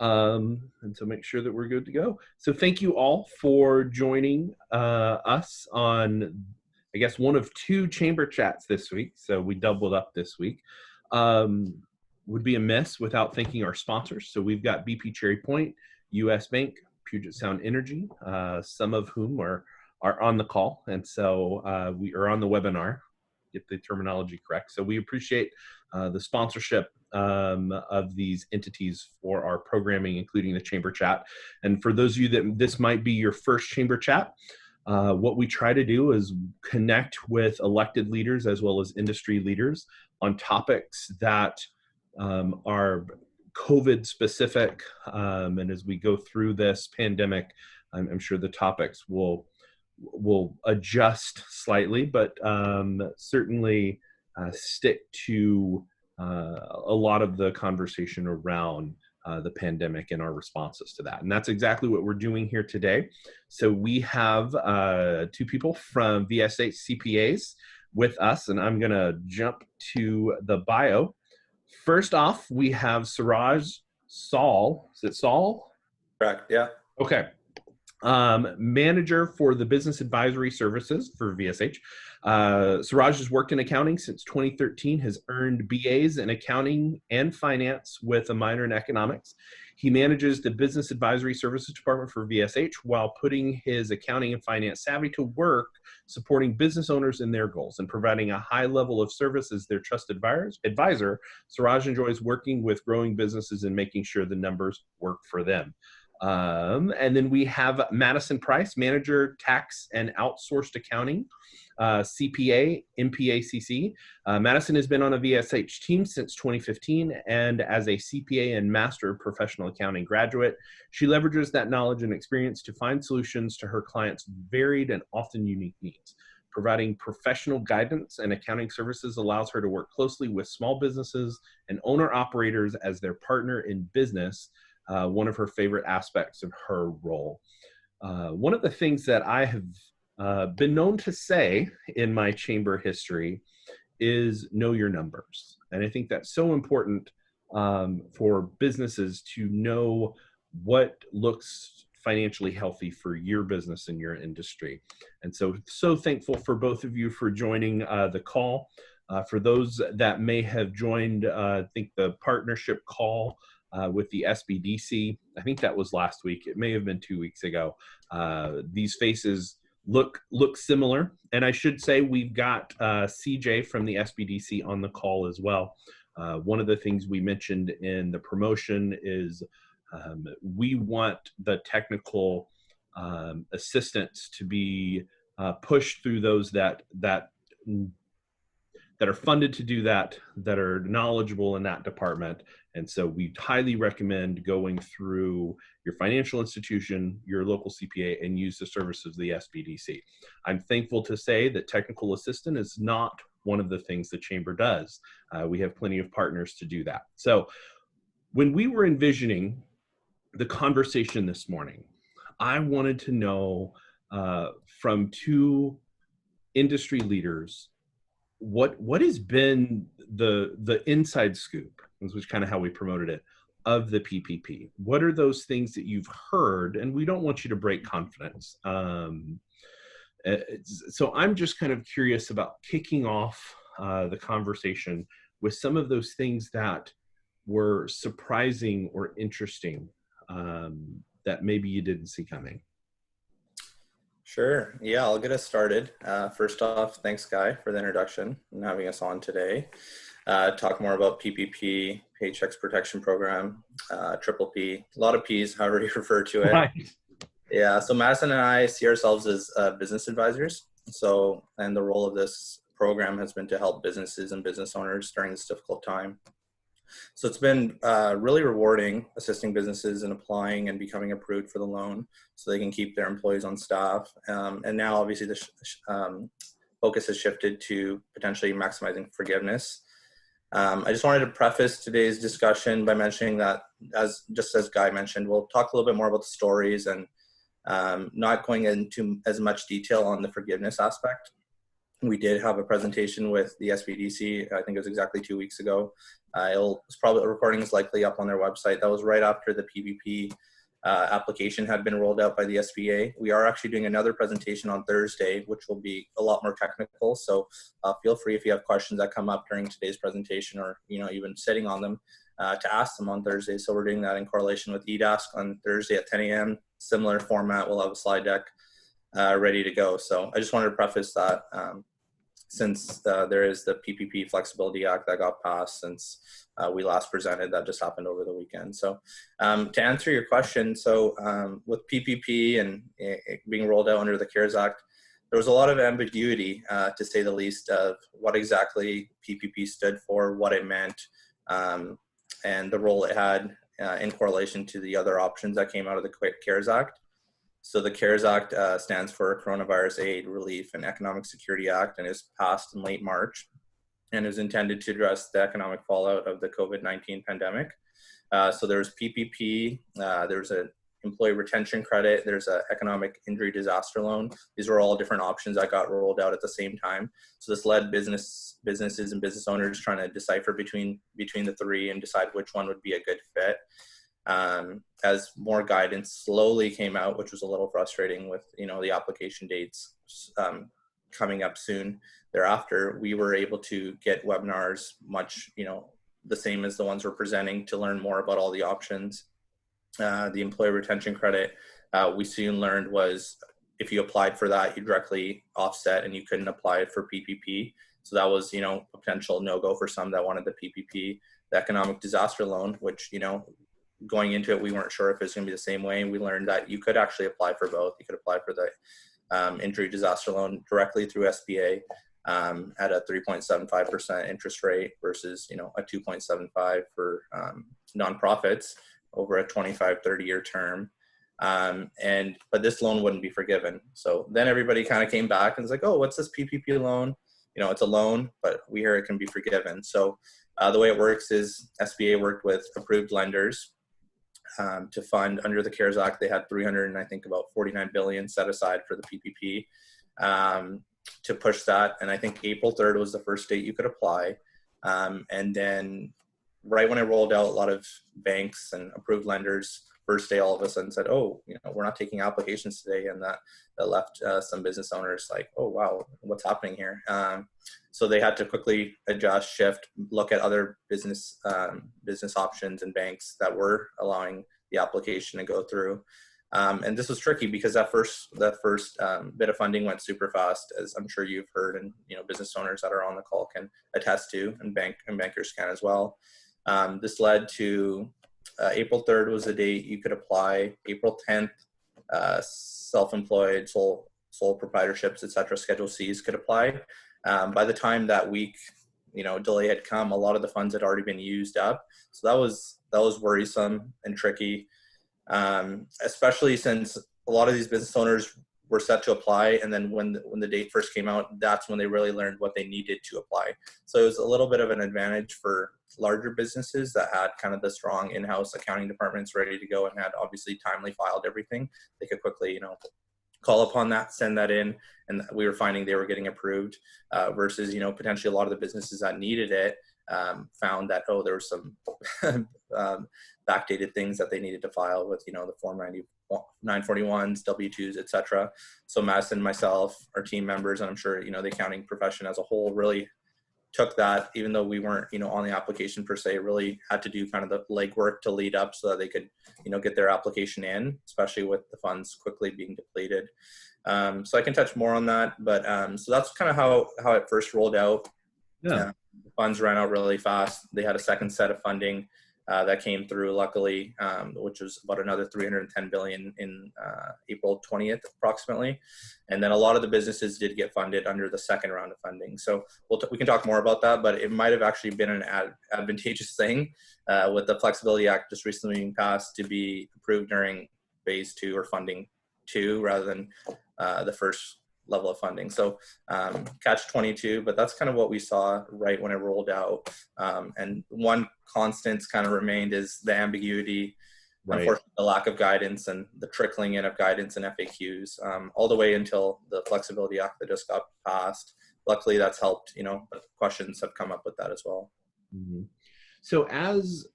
And so make sure that we're good to go. So thank you all for joining us on, I guess, one of two chamber chats this week. So we doubled up this week. Would be amiss without thanking our sponsors. So we've got BP Cherry Point, US Bank, Puget Sound Energy, some of whom are on the call. And so we are on the webinar, get the terminology correct. So we appreciate the sponsorship of these entities for our programming, including the chamber chat. And for those of you that this might be your first chamber chat, what we try to do is connect with elected leaders as well as industry leaders on topics that are COVID specific. And as we go through this pandemic, I'm sure the topics will adjust slightly, but certainly stick to a lot of the conversation around the pandemic and our responses to that. And that's exactly what we're doing here today. So we have two people from VSH CPAs with us, and I'm gonna jump to the bio. First off, we have Suraj Saul. Is it Saul? Correct, yeah. Okay. Manager for the Business Advisory Services for VSH. Suraj has worked in accounting since 2013, has earned BAs in accounting and finance with a minor in economics. He manages the Business Advisory Services Department for VSH while putting his accounting and finance savvy to work supporting business owners in their goals and providing a high level of service as their trusted advisor. Suraj enjoys working with growing businesses and making sure the numbers work for them. And then we have Madison Price, Manager, Tax and Outsourced Accounting, CPA, MPACC. Madison has been on a VSH team since 2015, and as a CPA and Master of Professional Accounting graduate, she leverages that knowledge and experience to find solutions to her clients' varied and often unique needs. Providing professional guidance and accounting services allows her to work closely with small businesses and owner-operators as their partner in business, one of her favorite aspects of her role. One of the things that I have been known to say in my chamber history is know your numbers. And I think that's so important for businesses to know what looks financially healthy for your business and your industry. And so thankful for both of you for joining the call. For those that may have joined, I think the partnership call with the SBDC, I think that was last week. It may have been 2 weeks ago. These faces look similar. And I should say we've got CJ from the SBDC on the call as well. One of the things we mentioned in the promotion is we want the technical assistance to be pushed through those that are funded to do that are knowledgeable in that department. And so we highly recommend going through your financial institution, your local CPA, and use the services of the SBDC. I'm thankful to say that technical assistance is not one of the things the chamber does. We have plenty of partners to do that. So when we were envisioning the conversation this morning, I wanted to know from two industry leaders what has been the inside scoop, which is kind of how we promoted it, of the PPP. What are those things that you've heard? And we don't want you to break confidence. So I'm just kind of curious about kicking off the conversation with some of those things that were surprising or interesting that maybe you didn't see coming. Sure. Yeah, I'll get us started. First off, thanks, Guy, for the introduction and having us on today. Talk more about PPP, Paychecks Protection Program, Triple P, a lot of Ps, however you refer to it. Right. Yeah, so Madison and I see ourselves as business advisors. And the role of this program has been to help businesses and business owners during this difficult time. So it's been really rewarding assisting businesses in applying and becoming approved for the loan so they can keep their employees on staff. And now obviously the focus has shifted to potentially maximizing forgiveness. I just wanted to preface today's discussion by mentioning that, just as Guy mentioned, we'll talk a little bit more about the stories and not going into as much detail on the forgiveness aspect. We did have a presentation with the SBDC. I think it was exactly 2 weeks ago. It's probably, the recording is likely up on their website. That was right after the PPP application had been rolled out by the SBA. We are actually doing another presentation on Thursday, which will be a lot more technical. So feel free, if you have questions that come up during today's presentation, or even sitting on them, to ask them on Thursday. So we're doing that in correlation with EDASC on Thursday at 10 a.m. Similar format. We'll have a slide deck ready to go. So I just wanted to preface that. Since there is the PPP Flexibility Act that got passed since we last presented, that just happened over the weekend. So to answer your question, so with PPP and it being rolled out under the CARES Act, there was a lot of ambiguity, to say the least, of what exactly PPP stood for, what it meant, and the role it had in correlation to the other options that came out of the CARES Act. So the CARES Act stands for Coronavirus Aid, Relief, and Economic Security Act, and is passed in late March, and is intended to address the economic fallout of the COVID-19 pandemic. So there's PPP, there's an employee retention credit, there's an economic injury disaster loan. These were all different options that got rolled out at the same time. So this led businesses and business owners trying to decipher between the three and decide which one would be a good fit. As more guidance slowly came out, which was a little frustrating with the application dates coming up soon thereafter, we were able to get webinars much the same as the ones we're presenting to learn more about all the options. The employee retention credit, we soon learned, was if you applied for that, you directly offset and you couldn't apply for PPP. So that was a potential no-go for some that wanted the PPP. The economic disaster loan, which going into it, we weren't sure if it's going to be the same way. We learned that you could actually apply for both. You could apply for the injury disaster loan directly through SBA at a 3.75% interest rate versus, a 2.75 for nonprofits over a 25, 30-year term. But this loan wouldn't be forgiven. So then everybody kind of came back and was like, oh, what's this PPP loan? It's a loan, but we hear it can be forgiven. So the way it works is SBA worked with approved lenders to fund under the CARES Act. They had about 49 billion set aside for the PPP to push that. And I think April 3rd was the first date you could apply. And then right when it rolled out, a lot of banks and approved lenders first day all of a sudden said, oh, we're not taking applications today. And that left some business owners like, oh, wow, what's happening here? So they had to quickly adjust, shift, look at other business options and banks that were allowing the application to go through. And this was tricky because that first bit of funding went super fast, as I'm sure you've heard, and business owners that are on the call can attest to, and bankers can as well. This led to April 3rd was the date you could apply. April 10th, self-employed, sole proprietorships, etc., Schedule Cs could apply. By the time that week, delay had come, a lot of the funds had already been used up. So that was worrisome and tricky, especially since a lot of these business owners were set to apply, and then when the date first came out, that's when they really learned what they needed to apply. So it was a little bit of an advantage for larger businesses that had kind of the strong in-house accounting departments ready to go and had obviously timely filed everything. They could quickly, call upon that, send that in, and we were finding they were getting approved versus, potentially a lot of the businesses that needed it found that, oh, there were some backdated things that they needed to file with, the Form 941s, W-2s, etc. So Madison, myself, our team members, and I'm sure, the accounting profession as a whole really took that, even though we weren't, on the application per se, really had to do kind of the legwork to lead up so that they could, get their application in, especially with the funds quickly being depleted. So I can touch more on that, but so that's kind of how it first rolled out. Yeah. The funds ran out really fast. They had a second set of funding that came through, luckily, which was about another 310 billion in April 20th, approximately. And then a lot of the businesses did get funded under the second round of funding. So we can talk more about that, but it might have actually been an advantageous thing with the Flexibility Act just recently being passed to be approved during phase 2 or funding 2 rather than the first level of funding. So catch 22, but that's kind of what we saw right when it rolled out. And one constant kind of remained is the ambiguity, right. Unfortunately, the lack of guidance and the trickling in of guidance and FAQs all the way until the Flexibility Act that just got passed. luckily that's helped, but questions have come up with that as well. Mhm. So as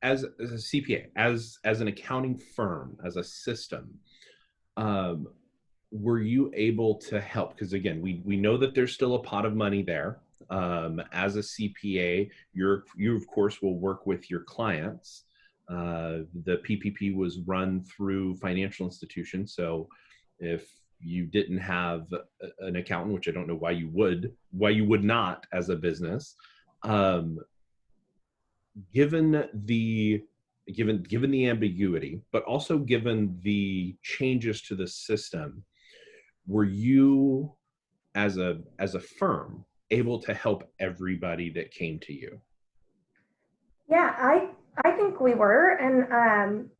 a CPA, as an accounting firm, as a system, um, were you able to help? Because again, we know that there's still a pot of money there. As a CPA, you of course will work with your clients. The PPP was run through financial institutions, so if you didn't have an accountant, which I don't know why you would not as a business, um, given the given the ambiguity, but also given the changes to the system, were you as a firm able to help everybody that came to you? Yeah, I think we were, and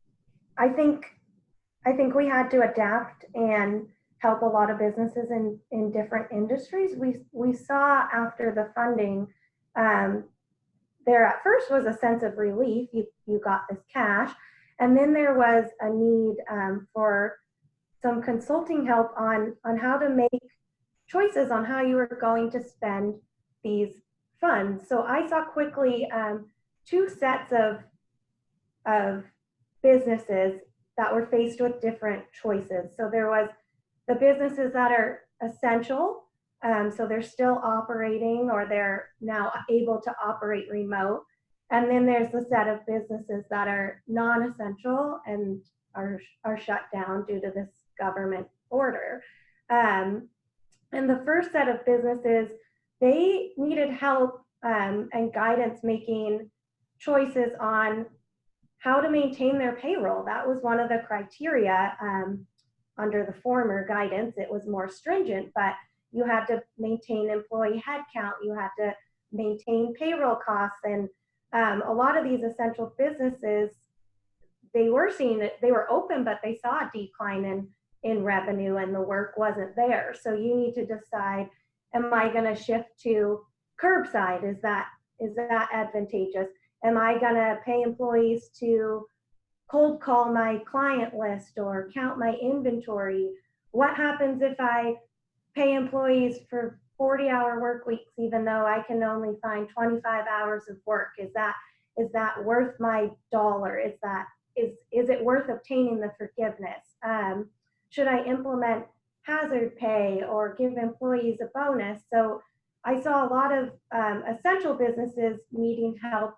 I think we had to adapt and help a lot of businesses in different industries. We saw after the funding, there at first was a sense of relief. You got this cash, and then there was a need for some consulting help on how to make choices on how you were going to spend these funds. So I saw quickly two sets of businesses that were faced with different choices. So there was the businesses that are essential, so they're still operating or they're now able to operate remote. And then there's the set of businesses that are non-essential and are shut down due to this government order. And the first set of businesses, they needed help and guidance making choices on how to maintain their payroll. That was one of the criteria under the former guidance. It was more stringent, but you had to maintain employee headcount, you had to maintain payroll costs, and a lot of these essential businesses, they were seeing it, they were open, but they saw a decline in revenue and the work wasn't there. So you need to decide, am I going to shift to curbside? Is that advantageous? Am I going to pay employees to cold call my client list or count my inventory? What happens if I pay employees for 40-hour work weeks, even though I can only find 25 hours of work? Is that worth my dollar? Is it worth obtaining the forgiveness? Should I implement hazard pay or give employees a bonus? So I saw a lot of essential businesses needing help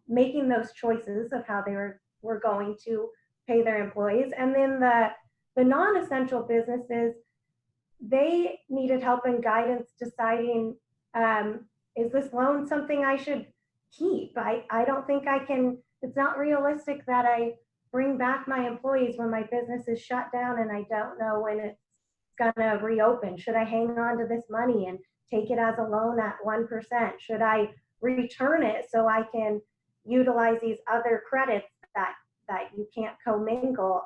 making those choices of how they were going to pay their employees. And then the non-essential businesses, they needed help and guidance deciding, is this loan something I should keep? I don't think I can, it's not realistic that I bring back my employees when my business is shut down and I don't know when it's gonna reopen. Should I hang on to this money and take it as a loan at 1%? Should I return it so I can utilize these other credits that you can't commingle?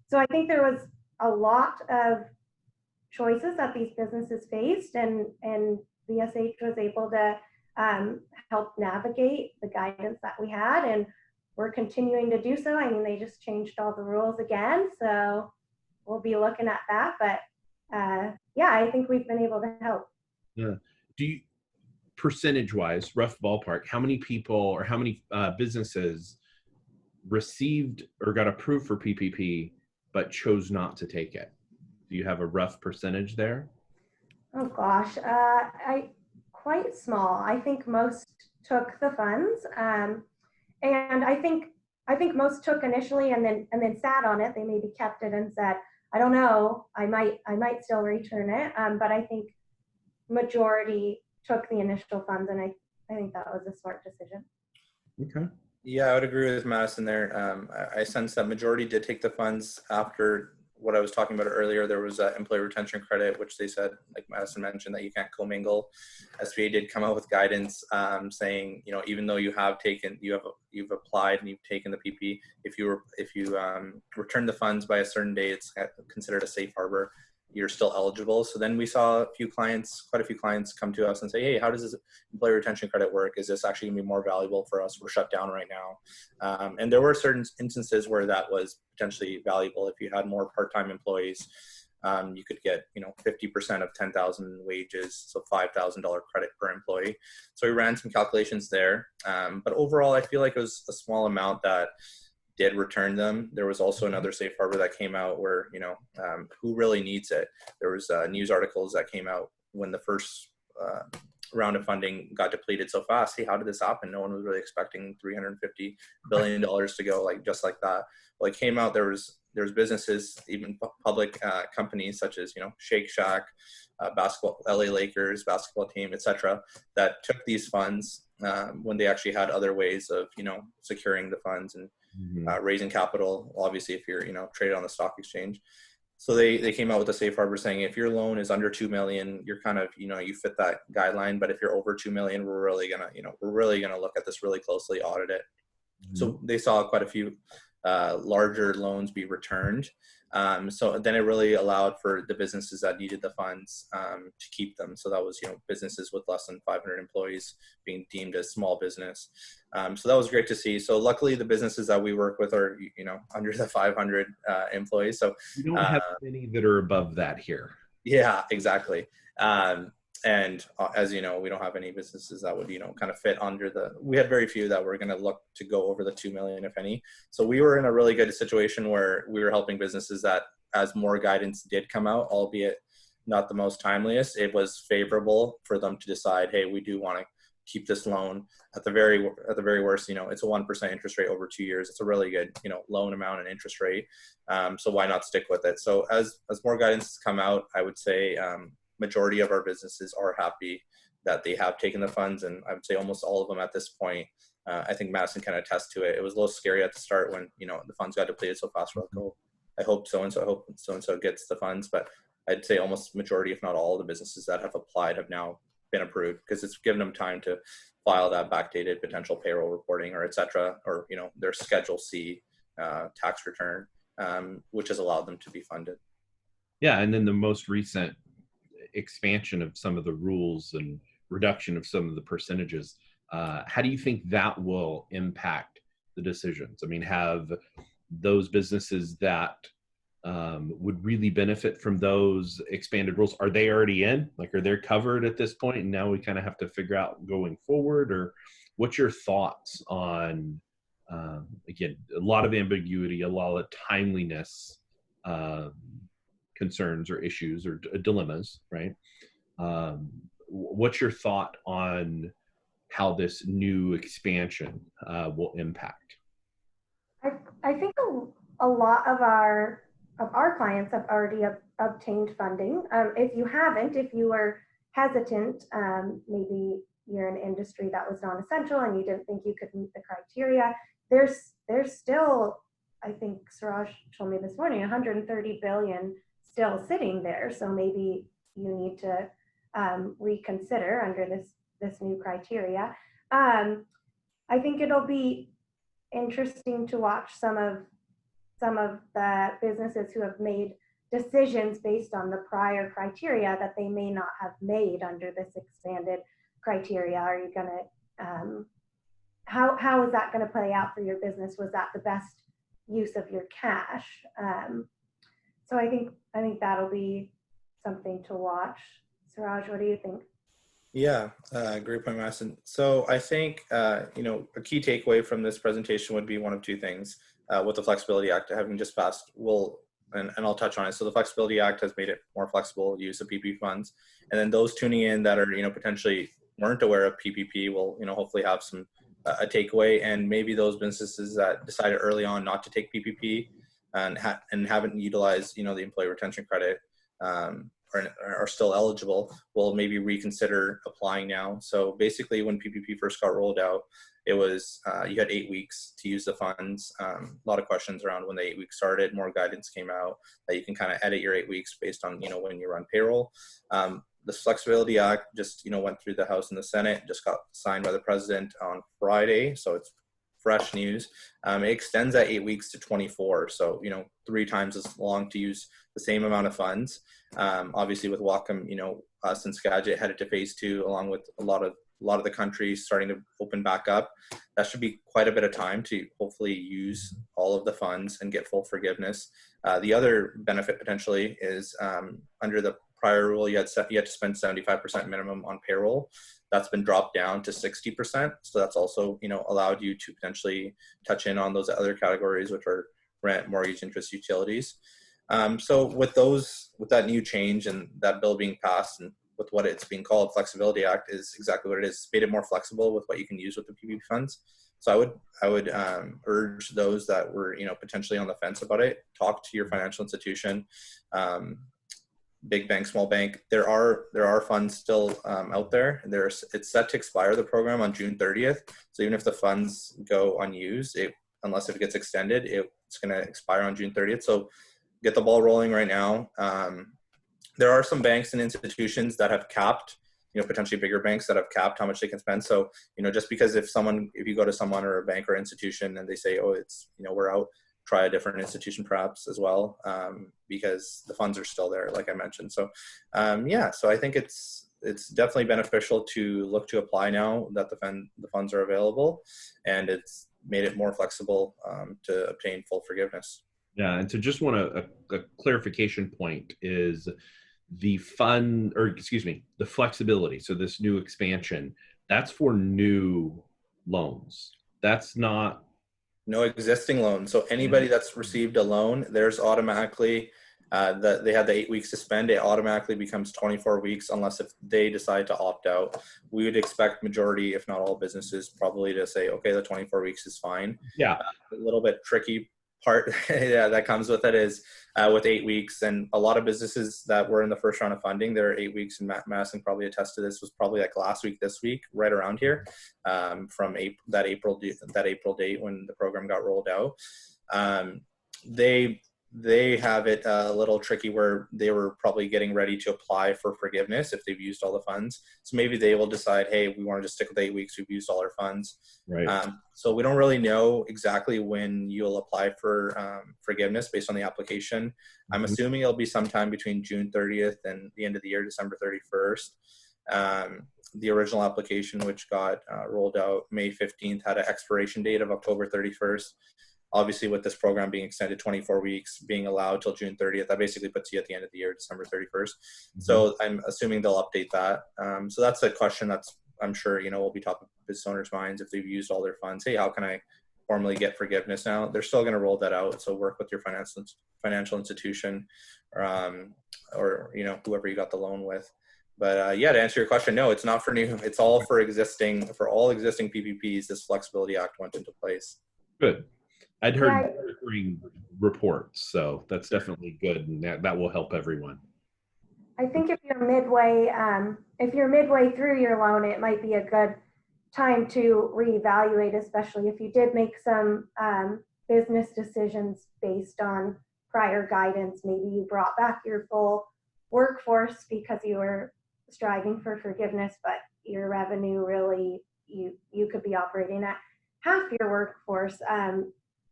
So I think there was a lot of choices that these businesses faced, and VSH was able to help navigate the guidance that we had, and we're continuing to do so. I mean, they just changed all the rules again, so we'll be looking at that. But yeah, I think we've been able to help. Yeah. Do you, percentage wise, rough ballpark, how many people or how many businesses received or got approved for PPP but chose not to take it? Do you have a rough percentage there? Oh gosh, quite small. I think most took the funds, and I think most took initially and then sat on it. They maybe kept it and said, I don't know, I might still return it. But I think majority took the initial funds, and I think that was a smart decision. Okay. Yeah, I would agree with Madison there. I sense that majority did take the funds after what I was talking about earlier. There was employee retention credit, which they said, like Madison mentioned, that you can't commingle. SBA did come out with guidance saying, even though you've applied and you've taken the PP, if you return the funds by a certain date, it's considered a safe harbor. You're still eligible. So then we saw quite a few clients come to us and say, hey, how does this employee retention credit work? Is this actually gonna be more valuable for us? We're shut down right now. And there were certain instances where that was potentially valuable if you had more part-time employees. you could get, 50% of 10,000 wages, so $5,000 credit per employee. So we ran some calculations there. But overall, I feel like it was a small amount that did return them. There was also another safe harbor that came out where, who really needs it? There was news articles that came out when the first round of funding got depleted so fast. Hey, how did this happen? No one was really expecting $350 billion to go just like that. Well, it came out, there's businesses, even public companies such as, Shake Shack, basketball, LA Lakers basketball team, etc., that took these funds when they actually had other ways of, securing the funds and raising capital. Obviously, if you're, traded on the stock exchange. So they came out with a safe harbor saying if your loan is under 2 million, you're kind of, you fit that guideline. But if you're over 2 million, we're really gonna look at this really closely, audit it. So they saw quite a few larger loans be returned. So then it really allowed for the businesses that needed the funds to keep them. So that was, businesses with less than 500 employees being deemed as small business. So that was great to see. So luckily the businesses that we work with are, under the 500 employees. So we don't have many that are above that here. Yeah, exactly. And as you know, we don't have any businesses that would, kind of fit under we had very few that were going to look to go over the 2 million, if any. So we were in a really good situation where we were helping businesses that, as more guidance did come out, albeit not the most timeliest, it was favorable for them to decide, hey, we do want to keep this loan. At the very worst, it's a 1% interest rate over 2 years. It's a really good, loan amount and interest rate. So why not stick with it? So as more guidance has come out, I would say, majority of our businesses are happy that they have taken the funds, and I would say almost all of them at this point. I think Madison can attest to it. It was a little scary at the start when the funds got depleted so fast. We're like, oh, I hope so and so gets the funds, but I'd say almost majority, if not all, of the businesses that have applied have now been approved because it's given them time to file that backdated potential payroll reporting or etc. or their Schedule C tax return, which has allowed them to be funded. Yeah, and then the most recent expansion of some of the rules and reduction of some of the percentages, how do you think that will impact the decisions? I mean, have those businesses that would really benefit from those expanded rules, are they already in? Like, are they covered at this point, and now we kind of have to figure out going forward? Or what's your thoughts on, again, a lot of ambiguity, a lot of timeliness, concerns or issues or dilemmas, right? What's your thought on how this new expansion will impact? I think a lot of our clients have already obtained funding. If you haven't, if you were hesitant, maybe you're in an industry that was non-essential and you didn't think you could meet the criteria, there's still, I think Suraj told me this morning, 130 billion still sitting there. So maybe you need to reconsider under this new criteria. I think it'll be interesting to watch some of the businesses who have made decisions based on the prior criteria that they may not have made under this expanded criteria. Are you going to, how is that going to play out for your business? Was that the best use of your cash? So I think that'll be something to watch. Suraj, what do you think? Yeah, great point, Madison. So I think, a key takeaway from this presentation would be one of two things. With the Flexibility Act having just passed, and I'll touch on it. So the Flexibility Act has made it more flexible use of PPP funds. And then those tuning in that are, potentially weren't aware of PPP will, hopefully have a takeaway. And maybe those businesses that decided early on not to take PPP and haven't utilized, the employee retention credit, are still eligible, will maybe reconsider applying now. So basically when PPP first got rolled out, it was, you had 8 weeks to use the funds. A lot of questions around when the 8 weeks started. More guidance came out that you can kind of edit your 8 weeks based on, when you run payroll. The Flexibility Act just, went through the House and the Senate, just got signed by the president on Friday. So it's fresh news. It extends that 8 weeks to 24. So, 3 times as long to use the same amount of funds. Obviously with Wacom, us and Skagit headed to phase 2 along with a lot of a lot of the country starting to open back up, that should be quite a bit of time to hopefully use all of the funds and get full forgiveness. The other benefit potentially is under the prior rule, you had to spend 75% minimum on payroll. That's been dropped down to 60%. So that's also, allowed you to potentially touch in on those other categories, which are rent, mortgage, interest, utilities. So with that new change and that bill being passed, and with what it's being called, Flexibility Act is exactly what it is. It's made it more flexible with what you can use with the PPP funds. So I would urge those that were, potentially on the fence about it, talk to your financial institution, big bank, small bank. There are funds still out there. It's set to expire, the program, on June 30th. So even if the funds go unused, unless it gets extended, it's going to expire on June 30th. So get the ball rolling right now. There are some banks and institutions that have capped, potentially bigger banks that have capped how much they can spend. So, just because if you go to someone or a bank or institution and they say, oh, it's, we're out, try a different institution perhaps as well, because the funds are still there, like I mentioned. So, so I think it's definitely beneficial to look to apply now that the funds are available, and it's made it more flexible to obtain full forgiveness. Yeah, and so just want a clarification point is the flexibility. So this new expansion, that's for new loans. That's not no existing loan. So anybody that's received a loan, there's automatically they had the 8 weeks to spend. It automatically becomes 24 weeks unless if they decide to opt out. We would expect majority, if not all businesses, probably to say, okay, the 24 weeks is fine. Yeah. A little bit tricky part that comes with it is with 8 weeks, and a lot of businesses that were in the first round of funding, their 8 weeks, and Madison probably attest to this, was probably like last week, this week, right around here, from that April date when the program got rolled out. They have it a little tricky where they were probably getting ready to apply for forgiveness if they've used all the funds. So maybe they will decide, hey, we want to just stick with 8 weeks. We've used all our funds. right. So we don't really know exactly when you'll apply for forgiveness based on the application. I'm assuming it'll be sometime between June 30th and the end of the year, December 31st. The original application, which got rolled out May 15th, had an expiration date of October 31st. Obviously, with this program being extended 24 weeks, being allowed till June 30th, that basically puts you at the end of the year, December 31st. So I'm assuming they'll update that. So that's a question that's, I'm sure, will be top of business owners' minds if they've used all their funds. Hey, how can I formally get forgiveness now? They're still going to roll that out. So work with your financial institution, or whoever you got the loan with. But to answer your question, no, it's not for new. It's all for all existing PPPs. This Flexibility Act went into place. Good. I'd heard differing reports, so that's definitely good, and that will help everyone. I think if you're midway through your loan, it might be a good time to reevaluate, especially if you did make some business decisions based on prior guidance. Maybe you brought back your full workforce because you were striving for forgiveness, but your revenue really, you could be operating at half your workforce.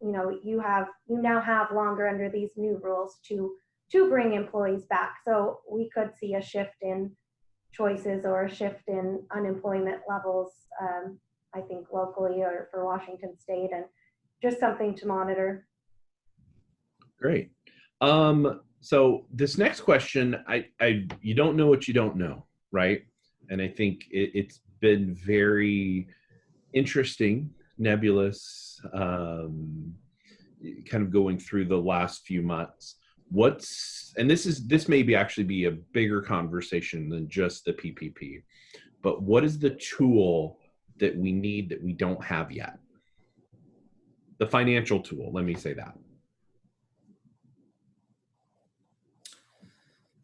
You now have longer under these new rules to bring employees back. So we could see a shift in choices or a shift in unemployment levels, I think locally or for Washington State, and just something to monitor. Great. So this next question, you don't know what you don't know, right? And I think it's been very interesting, nebulous, kind of going through the last few months. This may actually be a bigger conversation than just the PPP, but what is the tool that we need that we don't have yet? The financial tool, let me say that.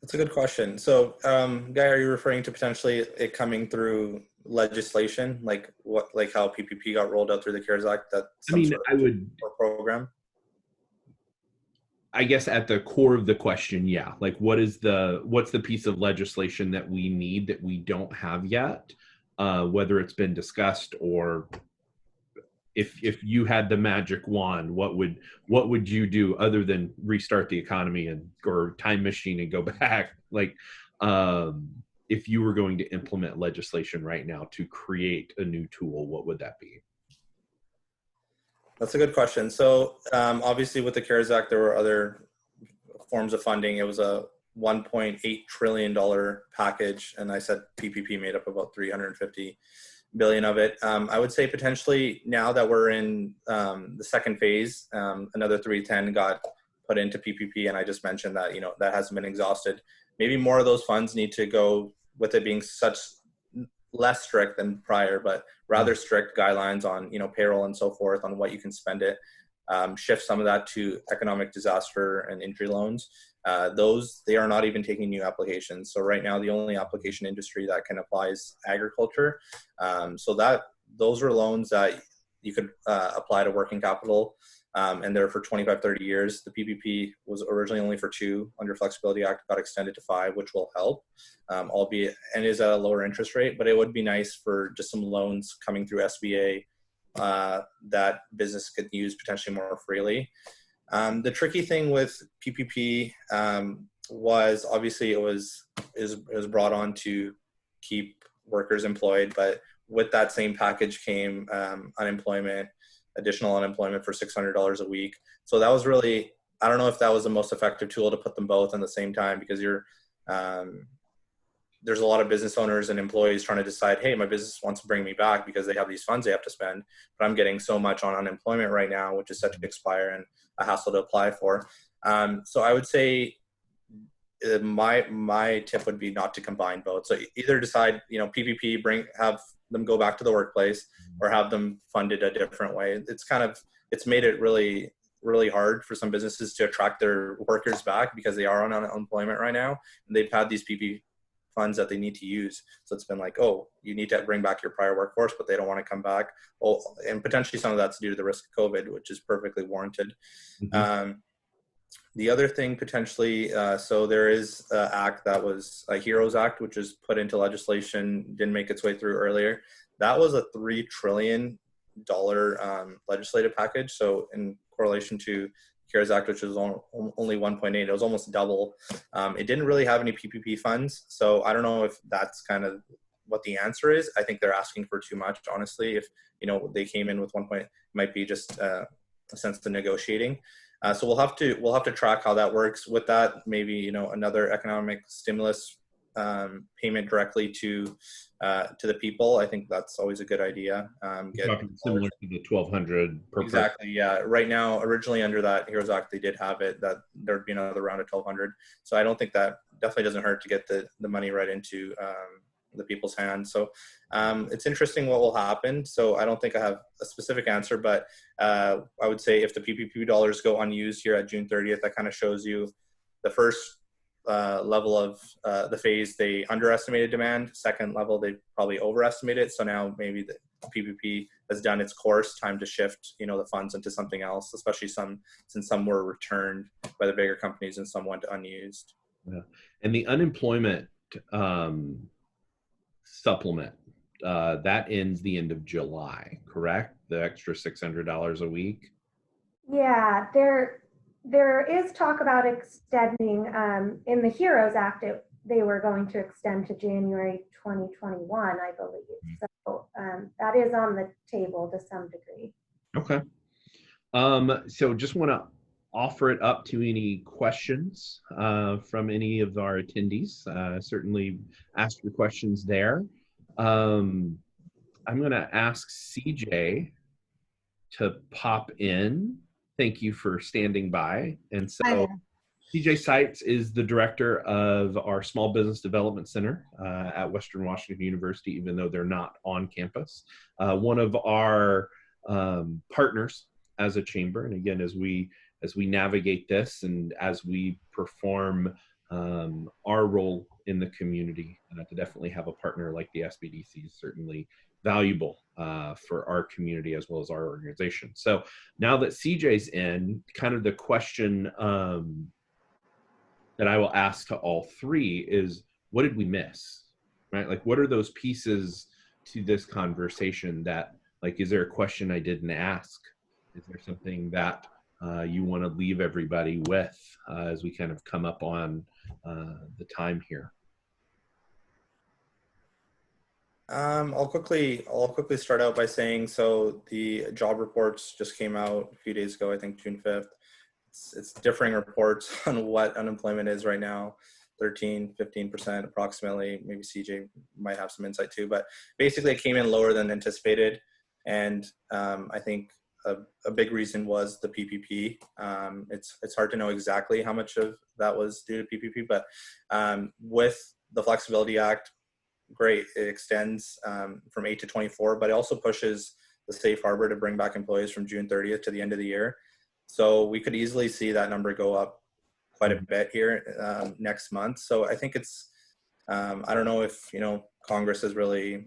That's a good question. So, Guy, are you referring to potentially it coming through legislation, like how PPP got rolled out through the CARES Act? Program. I guess at the core of the question, yeah. Like, what's the piece of legislation that we need that we don't have yet? Whether it's been discussed, or if you had the magic wand, what would you do other than restart the economy or time machine and go back? Like, if you were going to implement legislation right now to create a new tool, what would that be? That's a good question. So obviously with the CARES Act, there were other forms of funding. It was a $1.8 trillion package. And I said PPP made up about 350 billion of it. I would say potentially now that we're in the second phase, another 310 got put into PPP. And I just mentioned that, that hasn't been exhausted. Maybe more of those funds need to go with it being such less strict than prior, but rather strict guidelines on, payroll and so forth on what you can spend it. Shift some of that to economic disaster and injury loans. They are not even taking new applications. So right now, the only application industry that can apply is agriculture. Those are loans that you could apply to working capital, and they're for 25, 30 years. The PPP was originally only for 2 under Flexibility Act, got extended to 5, which will help, albeit, and is at a lower interest rate, but it would be nice for just some loans coming through SBA that business could use potentially more freely. The tricky thing with PPP was obviously it was brought on to keep workers employed, but with that same package came additional unemployment for $600 a week. So that was really, I don't know if that was the most effective tool to put them both at the same time, because there's a lot of business owners and employees trying to decide, hey, my business wants to bring me back because they have these funds they have to spend, but I'm getting so much on unemployment right now, which is set to expire and a hassle to apply for. So I would say my tip would be not to combine both. So either decide, PPP, have them go back to the workplace, or have them funded a different way. It's made it really, really hard for some businesses to attract their workers back because they are on unemployment right now, and they've had these PPP funds that they need to use. So it's been like, oh, you need to bring back your prior workforce, but they don't want to come back. Oh, and potentially some of that's due to the risk of COVID, which is perfectly warranted. Mm-hmm. The other thing potentially, so there is an act that was a HEROES Act, which is put into legislation, didn't make its way through earlier. That was a $3 trillion legislative package. So in correlation to CARES Act, which was only 1.8, it was almost double. It didn't really have any PPP funds. So I don't know if that's kind of what the answer is. I think they're asking for too much, honestly. If, they came in with 1 point, it might be just a sense of negotiating. So we'll have to track how that works. With that, maybe, another economic stimulus payment directly to the people. I think that's always a good idea. Similar to the $1,200 per exactly, yeah. Right now, originally under that HEROES Act, they did have it that there'd be another round of $1,200. So I don't think that definitely doesn't hurt to get the money right into the people's hands. So it's interesting what will happen. So I don't think I have a specific answer, but I would say if the PPP dollars go unused here at June 30th, that kind of shows you the first level of the phase, they underestimated demand. Second level, they probably overestimated. So now maybe the PPP has done its course, time to shift, the funds into something else, especially since some were returned by the bigger companies and some went unused. Yeah. And the unemployment supplement, that ends the end of July, correct? The extra $600 a week? Yeah, there is talk about extending, in the HEROES Act, they were going to extend to January 2021, I believe. So that is on the table to some degree. Okay. So just want to offer it up to any questions from any of our attendees. Certainly ask your questions there. I'm going to ask CJ to pop in. Thank you for standing by. And so CJ Seitz is the director of our Small Business Development Center at Western Washington University, even though they're not on campus. One of our partners as a chamber. And again, as we navigate this and as we perform our role in the community, to definitely have a partner like the SBDC is certainly valuable for our community as well as our organization. So now that CJ's in, kind of the question that I will ask to all three is, what did we miss, right? Like, what are those pieces to this conversation that, like, is there a question I didn't ask? Is there something that you want to leave everybody with as we kind of come up on the time here? I'll quickly start out by saying, so the job reports just came out a few days ago, I think June 5th. It's differing reports on what unemployment is right now, 13-15% approximately. Maybe CJ might have some insight too, but basically it came in lower than anticipated. And I think a big reason was the PPP. It's hard to know exactly how much of that was due to PPP, but with the Flexibility Act, great. It extends from 8 to 24, but it also pushes the safe harbor to bring back employees from June 30th to the end of the year. So we could easily see that number go up quite a bit here next month. So I think it's, I don't know if, Congress is really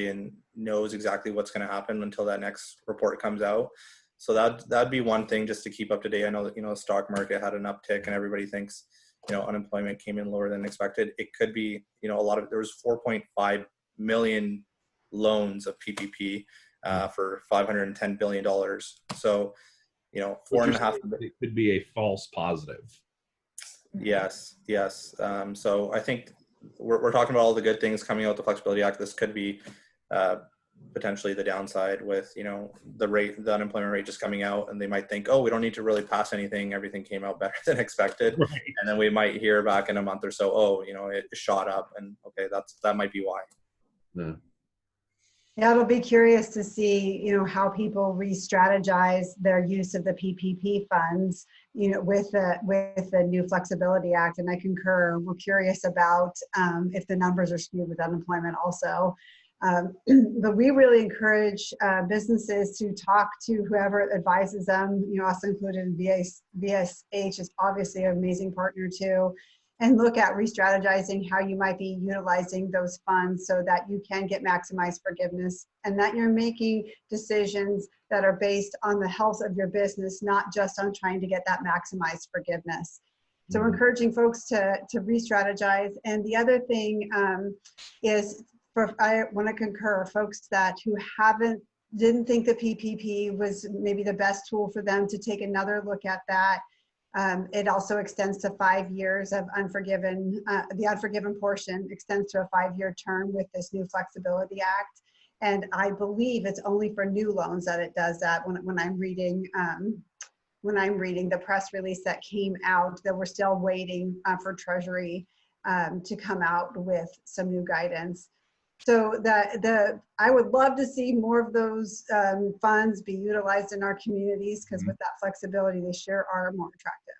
and knows exactly what's going to happen until that next report comes out. So that'd be one thing just to keep up to date. I know that, the stock market had an uptick and everybody thinks, unemployment came in lower than expected. It could be, there was 4.5 million loans of PPP for $510 billion. So, four and a half. It could be a false positive. Yes. So I think we're talking about all the good things coming out the Flexibility Act. This could be potentially the downside with, the unemployment rate just coming out, and they might think, oh, we don't need to really pass anything. Everything came out better than expected. Right. And then we might hear back in a month or so, oh, it shot up, and okay, that might be why. Yeah, it'll be curious to see, how people re-strategize their use of the PPP funds, with the new Flexibility Act. And I concur. We're curious about if the numbers are skewed with unemployment also. But we really encourage businesses to talk to whoever advises them, us included in VSH is obviously an amazing partner too, and look at re-strategizing how you might be utilizing those funds so that you can get maximized forgiveness and that you're making decisions that are based on the health of your business, not just on trying to get that maximized forgiveness. So we're encouraging folks to re-strategize. And the other thing is, I want to concur, folks who didn't think the PPP was maybe the best tool for them, to take another look at that. It also extends to 5 years of unforgiven. The unforgiven portion extends to a 5-year term with this new Flexibility Act. And I believe it's only for new loans that it does that. When I'm reading the press release that came out, that we're still waiting for Treasury to come out with some new guidance. So I would love to see more of those funds be utilized in our communities, because with that flexibility, they sure are more attractive.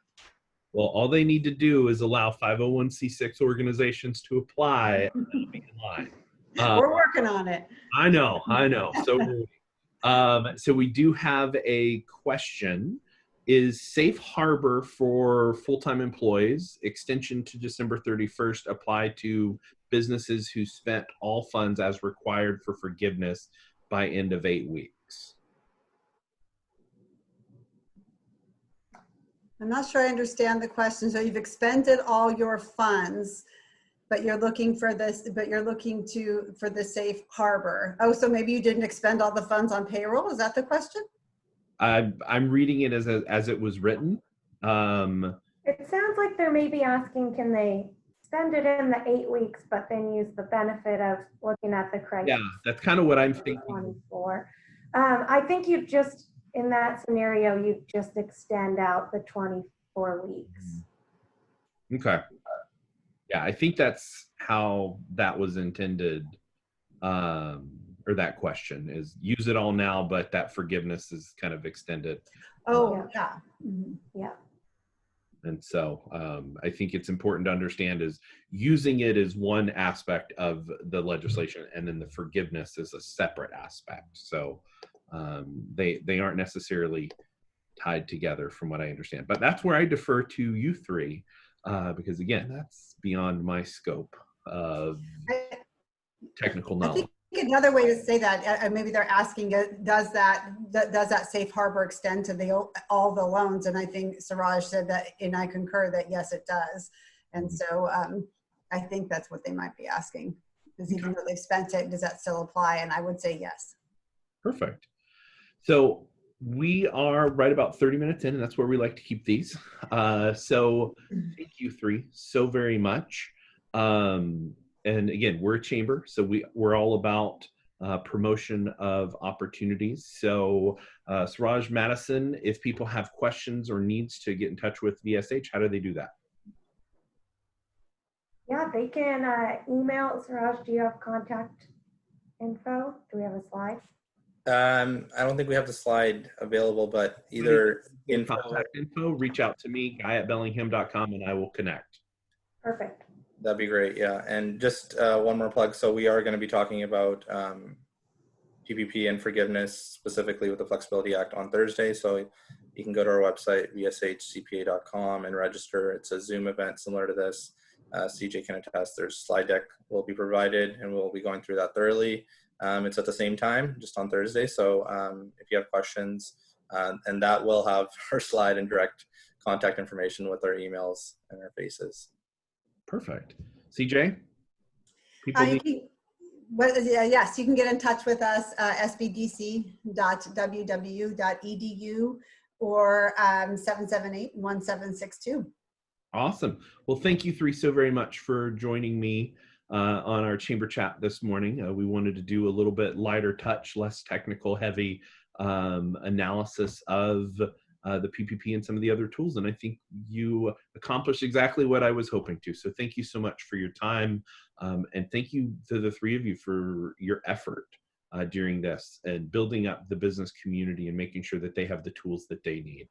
Well, all they need to do is allow 501c6 organizations to apply, and they'll be in line. We're working on it. I know. So we do have a question. Is safe harbor for full-time employees extension to December 31st apply to businesses who spent all funds as required for forgiveness by end of 8 weeks? I'm not sure I understand the question. So you've expended all your funds, but you're looking for this, for the safe harbor. Oh, so maybe you didn't expend all the funds on payroll. Is that the question? I'm reading it as it was written. It sounds like they're maybe asking, can they spend it in the 8 weeks, but then use the benefit of looking at the criteria? Yeah, that's kind of what I'm thinking. 24. I think you just, in that scenario, you just extend out the 24 weeks. Okay. Yeah, I think that's how that was intended. Or that question is, use it all now, but that forgiveness is kind of extended. Oh, yeah. Yeah. And so I think it's important to understand is using it is one aspect of the legislation, and then the forgiveness is a separate aspect. So they aren't necessarily tied together from what I understand. But that's where I defer to you three, because again, that's beyond my scope of technical knowledge. I think another way to say that, maybe they're asking, does that safe harbor extend to all the loans? And I think Suraj said that, and I concur that yes, it does. And so I think that's what they might be asking, is even though they've spent it, does that still apply? And I would say yes. Perfect. So we are right about 30 minutes in, and that's where we like to keep these. So thank you three so very much. and again, we're a chamber, so we're all about promotion of opportunities. So Suraj, Madison, if people have questions or needs to get in touch with VSH, how do they do that? Yeah, they can email. Suraj, do you have contact info? Do we have a slide? I don't think we have the slide available, but either contact info, reach out to me, guy@bellingham.com, and I will connect. Perfect. That'd be great. Yeah. And just one more plug. So we are going to be talking about PPP and forgiveness, specifically with the Flexibility Act, on Thursday. So you can go to our website, vshcpa.com, and register. It's a Zoom event similar to this. CJ can attest. There's slide deck will be provided, and we'll be going through that thoroughly. It's at the same time, just on Thursday. So if you have questions, and that will have our slide and direct contact information with our emails and our faces. Perfect. CJ? People yes, you can get in touch with us, sbdc.ww.edu or 778-1762. Awesome. Well, thank you three so very much for joining me on our chamber chat this morning. We wanted to do a little bit lighter touch, less technical heavy analysis of the PPP and some of the other tools. And I think you accomplished exactly what I was hoping to. So thank you so much for your time. And thank you to the three of you for your effort during this and building up the business community and making sure that they have the tools that they need.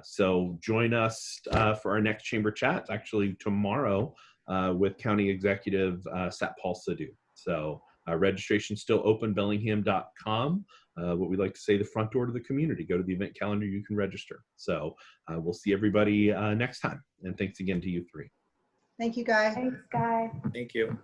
So join us for our next chamber chat, actually tomorrow, with County Executive Satpal Sidhu. So registration still open, bellingham.com. What we like to say, the front door to the community. Go to the event calendar, you can register. So we'll see everybody next time. And thanks again to you three. Thank you, Guy. Thanks, Guy. Thank you.